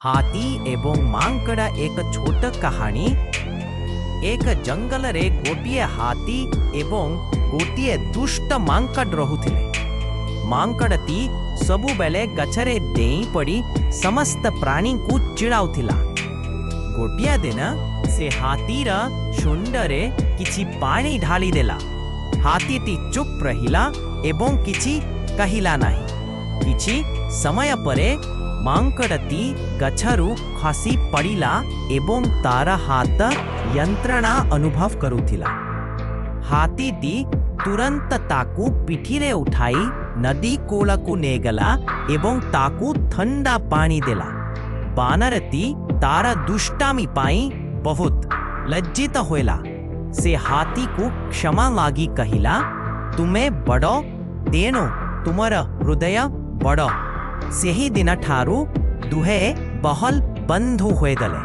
हाथी एवं मांकड़ एक छोट कहानी। एक जंगल रे गोटिए हाथी एवं गोटिए दुष्ट मांकड़ रहुथिले। मांकड़ती सबु बेले गछरे डेई पड़ी समस्त प्राणी को चिड़ाउथिला। गोटिया दिन से हाथीर शुंडरे किछि पानी ढाली देला। हाथीटी चुप रहिला एवं किछि कहिला नाही। किछि समय परे मांकड़ती गछरु खसी पड़िला एवं तार हाथ यंत्रणा अनुभव करुथिला। हाथीटी तुरंत ताकू पिठीरे उठाई नदी कोलकू नेगला एवं ताकू ठंडा पानी देला। बानरती तार दुष्टामी पाई बहुत लज्जित होइला। से हाथी को क्षमा मागी कहिला, तुम्हें बड़ो तेणु तुमर हृदय बड़ो। सेही दिन ठारू दुहे बहल बंधु होए गले।